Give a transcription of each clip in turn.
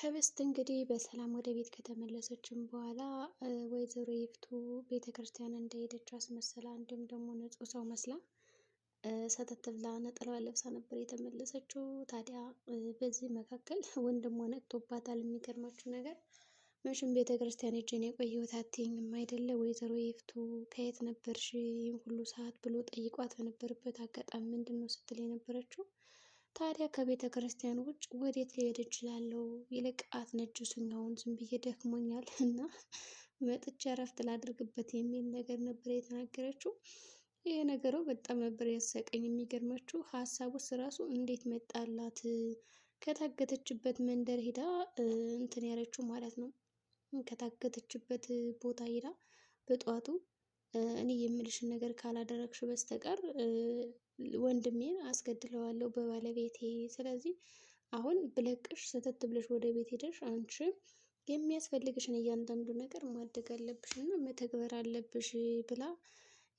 ህብስት እንግዲህ በሰላም ወደ ቤት ከተመለሰችም በኋላ ወይዘሮ ይፍቱ ቤተክርስቲያን እንደሄደች አስመሰላ እንዲሁም ደግሞ ንጹህ ሰው መስላ ሰተት ብላ ነጠላዋን ለብሳ ነበር የተመለሰችው። ታዲያ በዚህ መካከል ወንድሟ ነቅቶባታል። የሚገርማችሁ ነገር መቼም ቤተክርስቲያን ሄጄ ነው የቆየሁት አትይኝም አይደለ ወይዘሮ ይፍቱ ከየት ነበርሽ ይህን ሁሉ ሰዓት ብሎ ጠይቋት በነበረበት አጋጣሚ ምንድን ነው ስትል የነበረችው ታዲያ ከቤተ ክርስቲያን ውጭ ወዴት ሊሄድ እችላለሁ? ይልቅ አትነጅሱኝ፣ አሁን ዝም ብዬ ደክሞኛል እና መጥቼ እረፍት ላድርግበት የሚል ነገር ነበር የተናገረችው። ይሄ ነገሩ በጣም ነበር ያሳቀኝ። የሚገርማችሁ ሀሳቡስ ራሱ እንዴት መጣላት? ከታገተችበት መንደር ሄዳ እንትን ያለችው ማለት ነው። ከታገተችበት ቦታ ሄዳ በጠዋቱ እኔ የምልሽን ነገር ካላደረግሽ በስተቀር ወንድሜን አስገድለዋለሁ በባለቤቴ። ስለዚህ አሁን ብለቅሽ ሰተት ብለሽ ወደ ቤት ሄደሽ አንቺ የሚያስፈልግሽን እያንዳንዱ ነገር ማድረግ አለብሽ እና መተግበር አለብሽ ብላ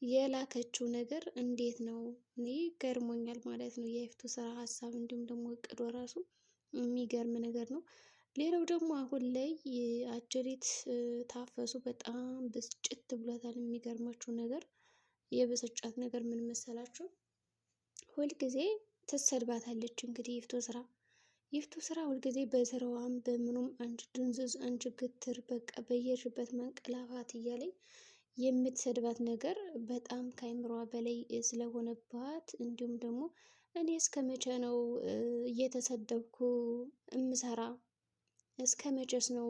የላከችው ነገር እንዴት ነው? እኔ ገርሞኛል ማለት ነው። የይፍቱ ስራ ሀሳብ እንዲሁም ደግሞ እቅዷ ራሱ የሚገርም ነገር ነው። ሌላው ደግሞ አሁን ላይ አጀሪት ታፈሱ በጣም ብስጭት ብሏታል። የሚገርማችሁ ነገር የብስጫት ነገር ምን መሰላችሁ? ሁልጊዜ ትሰድባታለች። እንግዲህ ይፍቱ ስራ ሁልጊዜ በስራዋም በምኑም አንቺ ድንዝዝ፣ አንቺ ግትር፣ በቃ በየሽበት መንቀላፋት እያለኝ የምትሰድባት ነገር በጣም ከአይምሯ በላይ ስለሆነባት እንዲሁም ደግሞ እኔ እስከ መቼ ነው እየተሰደብኩ እምሰራ? እስከ መቼስ ነው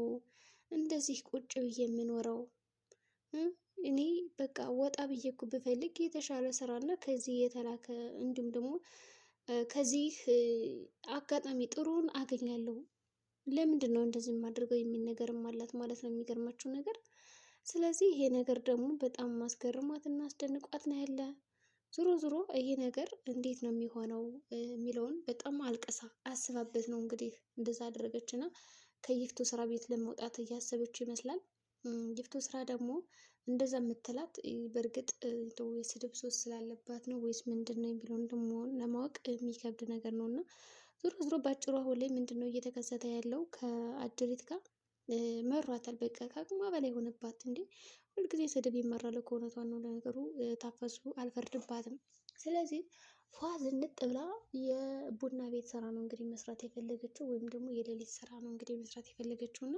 እንደዚህ ቁጭ ብዬ የምኖረው? እኔ በቃ ወጣ ብዬ እኮ ብፈልግ የተሻለ ስራ እና ከዚህ የተላከ እንዲሁም ደግሞ ከዚህ አጋጣሚ ጥሩን አገኛለሁ። ለምንድን ነው እንደዚህ የማደርገው የሚል ነገርም አላት ማለት ነው። የሚገርማችሁ ነገር ስለዚህ ይሄ ነገር ደግሞ በጣም ማስገርሟት እና አስደንቋት ነው ያለ። ዞሮ ዞሮ ይሄ ነገር እንዴት ነው የሚሆነው የሚለውን በጣም አልቅሳ አስባበት ነው እንግዲህ እንደዛ አደረገች እና ከይፍቱ ስራ ቤት ለመውጣት እያሰበች ይመስላል። ይፍቱ ስራ ደግሞ እንደዛ የምትላት በእርግጥ የስድብ ሱስ ስላለባት ነው ወይስ ምንድን ነው የሚለውን ደግሞ ለማወቅ የሚከብድ ነገር ነው። እና ዞሮ ዞሮ ባጭሩ አሁን ላይ ምንድን ነው እየተከሰተ ያለው ከአጀሪት ጋር መሯታል። በቃ ከአቅሟ በላይ ሆነባት። እንዴ ሁልጊዜ ስድብ ይመራል እኮ እውነቷን ነው። ለነገሩ ታፈሱ አልፈርድባትም። ስለዚህ ፏ ዝንጥ ብላ የቡና ቤት ስራ ነው እንግዲህ መስራት የፈለገችው ወይም ደግሞ የሌሊት ስራ ነው እንግዲህ መስራት የፈለገችው እና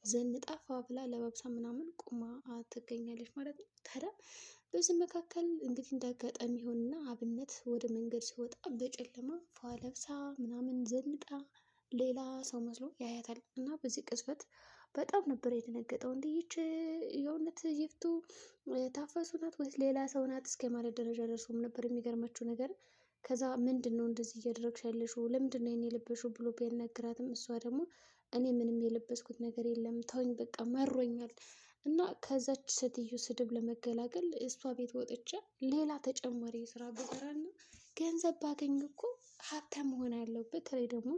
ዘንጣ ፏ ብላ ለባብሳ ምናምን ቁማ ትገኛለች ማለት ነው። ታዲያ በዚህ መካከል እንግዲህ እንዳጋጣሚ ይሆንና አብነት ወደ መንገድ ሲወጣ በጨለማ ፏ ለብሳ ምናምን ዘንጣ ሌላ ሰው መስሎ ያያታል እና በዚህ ቅጽበት በጣም ነበር የተነገጠው። እንዲህ ይች የእውነት ይፍቱ ታፈሱ ናት ወይስ ሌላ ሰው ናት እስከ ማለት ደረጃ ደርሶም ነበር። የሚገርማችሁ ነገር ከዛ ምንድን ነው እንደዚህ እያደረግሽ ያለሽው? ለምንድን ነው የለበሽው ብሎ ቢያናግራትም እሷ ደግሞ እኔ ምንም የለበስኩት ነገር የለም ተውኝ፣ በቃ መሮኛል እና ከዛች ሴትዮ ስድብ ለመገላገል እሷ ቤት ወጥቼ ሌላ ተጨማሪ ስራ ብሰራና ገንዘብ ባገኝ እኮ ሀብታም መሆን ያለው። በተለይ ደግሞ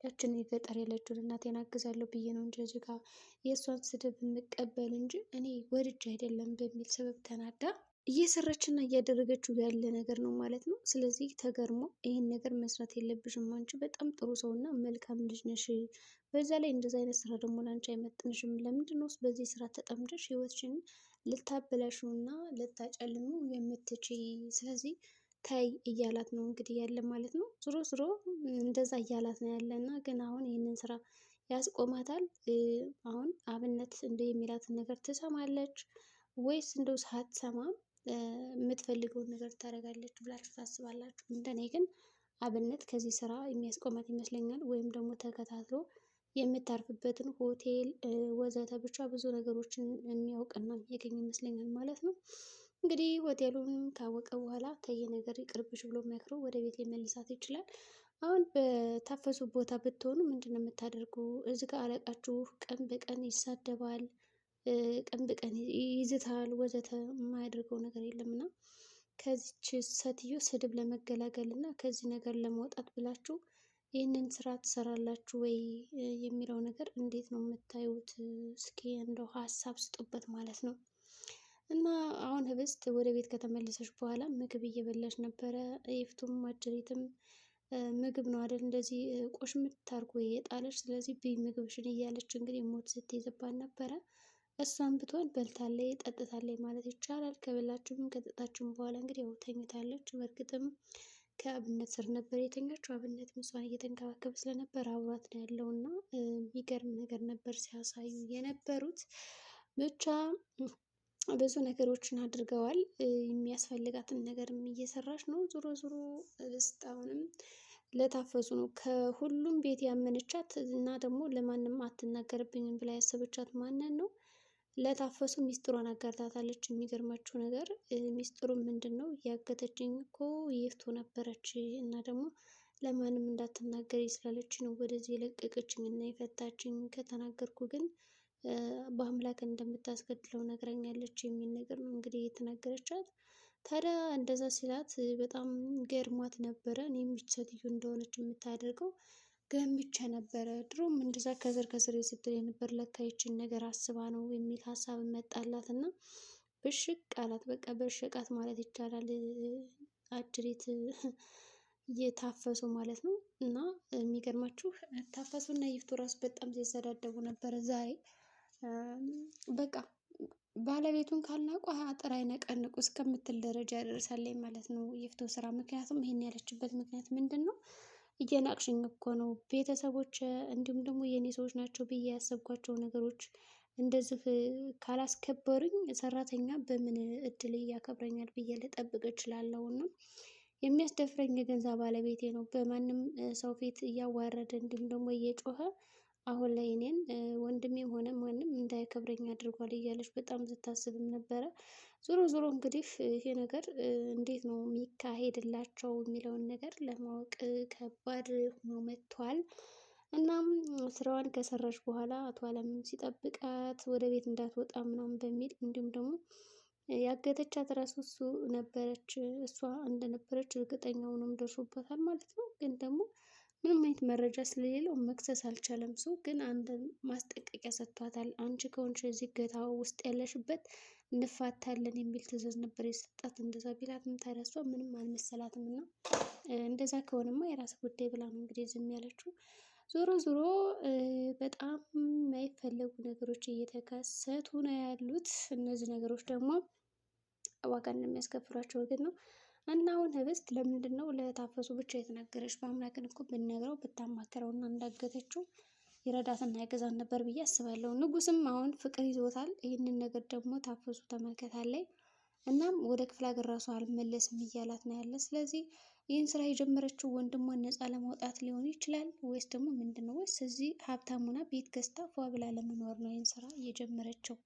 ያችን የገጠር ያለችውን እናቴን አግዛለሁ ብዬ ነው እንጂ እዚህ ጋር የእሷን ስድብ የምቀበል እንጂ እኔ ወድጄ አይደለም በሚል ሰበብ ተናዳ እየሰራችና እያደረገችው ያለ ነገር ነው ማለት ነው። ስለዚህ ተገርሞ ይህን ነገር መስራት የለብሽም አንቺ በጣም ጥሩ ሰው እና መልካም ልጅ ነሽ፣ በዛ ላይ እንደዚ አይነት ስራ ደግሞ ለአንቺ አይመጥንሽም። ለምንድን ነው በዚህ ስራ ተጠምደሽ ህይወትሽን ልታበላሹ እና ልታጨልሙ የምትችይ? ስለዚህ ታይ እያላት ነው እንግዲህ ያለ ማለት ነው። ዞሮ ዞሮ እንደዛ እያላት ነው ያለ እና ግን አሁን ይህንን ስራ ያስቆማታል። አሁን አብነት እንደ የሚላትን ነገር ትሰማለች ወይስ እንደው ሳትሰማ የምትፈልገውን ነገር ታደርጋለች ብላችሁ ታስባላችሁ? እንደኔ ግን አብነት ከዚህ ስራ የሚያስቆማት ይመስለኛል። ወይም ደግሞ ተከታትሎ የምታርፍበትን ሆቴል ወዘተ ብቻ ብዙ ነገሮችን የሚያውቅና የሚያገኝ ይመስለኛል ማለት ነው። እንግዲህ ሆቴሉን ካወቀ በኋላ ተየ ነገር ይቅርብሽ ብሎ መክሮ ወደ ቤት ሊመልሳት ይችላል። አሁን በታፈሱ ቦታ ብትሆኑ ምንድን ነው የምታደርጉ? እዚህ ጋር አለቃችሁ ቀን በቀን ይሳደባል፣ ቀን በቀን ይዝታል ወዘተ የማያደርገው ነገር የለም እና ከዚች ሴትዮ ስድብ ለመገላገል እና ከዚህ ነገር ለመውጣት ብላችሁ ይህንን ስራ ትሰራላችሁ ወይ የሚለው ነገር እንዴት ነው የምታዩት? እስኪ እንደው ሀሳብ ስጡበት ማለት ነው። እና አሁን ህብስት ወደ ቤት ከተመለሰች በኋላ ምግብ እየበላች ነበረ። ይፍቱም አጀሪትም ምግብ ነው አይደል እንደዚህ ቆሽምት አድርጎ የጣለች፣ ስለዚህ ብይ ምግብሽን እያለች እንግዲህ ሞት ስትይዝባት ነበረ። እሷም ብትሆን በልታለች ጠጥታለች ማለት ይቻላል። ከበላችሁም ከጠጣችሁም በኋላ እንግዲህ ያው ተኝታለች። በእርግጥም ከአብነት ስር ነበር የተኛችው። አብነት እሷን እየተንከባከበ ስለነበር አብሯት ነው ያለው እና የሚገርም ነገር ነበር ሲያሳዩ የነበሩት። ብቻ ብዙ ነገሮችን አድርገዋል። የሚያስፈልጋትን ነገርም እየሰራች ነው። ዞሮ ዞሮ ኅብስት አሁንም ለታፈሱ ነው ከሁሉም ቤት ያመነቻት እና ደግሞ ለማንም አትናገርብኝም ብላ ያሰበቻት ማንን ነው? ለታፈሱ ሚስጥሯን አጋርታታለች። የሚገርማችሁ ነገር ሚስጥሩ ምንድን ነው? ያገተችኝ እኮ ይፍቱ ነበረች እና ደግሞ ለማንም እንዳትናገሪ ስላለች ነው ወደዚህ የለቀቀችኝ እና የፈታችኝ። ከተናገርኩ ግን በአምላክ እንደምታስገድለው ነግራኛለች የሚል ነገር ነው እንግዲህ የተናገረቻት። ታዲያ እንደዛ ሲላት በጣም ገርሟት ነበረ። እኔም ይች ሴትዮ እንደሆነች የምታደርገው ገምቼ ነበረ። ድሮም እንደዛ ከስር ከስር ስትል የነበር ለካ ይችን ነገር አስባ ነው የሚል ሀሳብ መጣላት እና ብሽቅ አላት። በቃ በሸቃት ማለት ይቻላል። አጅሪት እየታፈሱ ማለት ነው። እና የሚገርማችሁ ታፈሱ እና ይፍቱ ራሱ በጣም ሲሰዳደቡ ነበረ ዛሬ። በቃ ባለቤቱን ካልናቁ አጥር አይነቀንቁ እስከምትል ደረጃ ደርሳለች ማለት ነው ይፍቱ ስራ። ምክንያቱም ይሄን ያለችበት ምክንያት ምንድን ነው? እየናቅሽኝ እኮ ነው። ቤተሰቦች እንዲሁም ደግሞ የእኔ ሰዎች ናቸው ብዬ ያሰብኳቸው ነገሮች እንደዚህ ካላስከበሩኝ ሰራተኛ በምን እድል ያከብረኛል ብዬ ልጠብቅ እችላለሁ? እና የሚያስደፍረኝ የገንዛ ባለቤቴ ነው። በማንም ሰው ፊት እያዋረደ እንዲሁም ደግሞ እየጮኸ አሁን ላይ እኔን ወንድሜም ሆነ ማንም እንዳይከብረኝ አድርጓል እያለች በጣም ስታስብም ነበረ። ዞሮ ዞሮ እንግዲህ ይሄ ነገር እንዴት ነው የሚካሄድላቸው የሚለውን ነገር ለማወቅ ከባድ ሆኖ መጥቷል። እናም ስራዋን ከሰራች በኋላ አቶ አለምም ሲጠብቃት ወደ ቤት እንዳትወጣ ምናምን በሚል እንዲሁም ደግሞ ያገተቻት ራሱ እሷ እንደነበረች እርግጠኛ ሆኖም ደርሶበታል ማለት ነው። ግን ደግሞ ምንም አይነት መረጃ ስለሌለው መክሰስ አልቻለም። ሰው ግን አንድ ማስጠንቀቂያ ሰጥቷታል። አንቺ ከሆንሽ እዚህ እገታ ውስጥ ያለሽበት እንፋታለን የሚል ትዕዛዝ ነበር የሰጣት። እንደዛ ቢላትም ታዲያ እሷ ምንም አልመሰላትም እና እንደዛ ከሆነማ የራስ ጉዳይ ብላ ነው እንግዲህ ዝም ያለችው። ዞሮ ዞሮ በጣም የማይፈለጉ ነገሮች እየተከሰቱ ነው ያሉት። እነዚህ ነገሮች ደግሞ ዋጋ እንደሚያስከፍሏቸው እርግጥ ነው። እና አሁን ኅብስት ለምንድን ነው ለታፈሱ ብቻ የተናገረች? በአምላክን እኮ ብንነግረው ብታማክረው እና እንዳገተችው ይረዳትና ያገዛን ነበር ብዬ አስባለሁ። ንጉስም አሁን ፍቅር ይዞታል። ይህንን ነገር ደግሞ ታፈሱ ተመልከታለች። እናም ወደ ክፍለ ሀገር ራሱ አልመለስም እያላት ነው ያለ። ስለዚህ ይህን ስራ የጀመረችው ወንድሟን ነፃ ለማውጣት ሊሆን ይችላል ወይስ ደግሞ ምንድን ነው? ወይስ እዚህ ሀብታም ሆና ቤት ገዝታ ፏ ብላ ለመኖር ነው ይህን ስራ እየጀመረችው?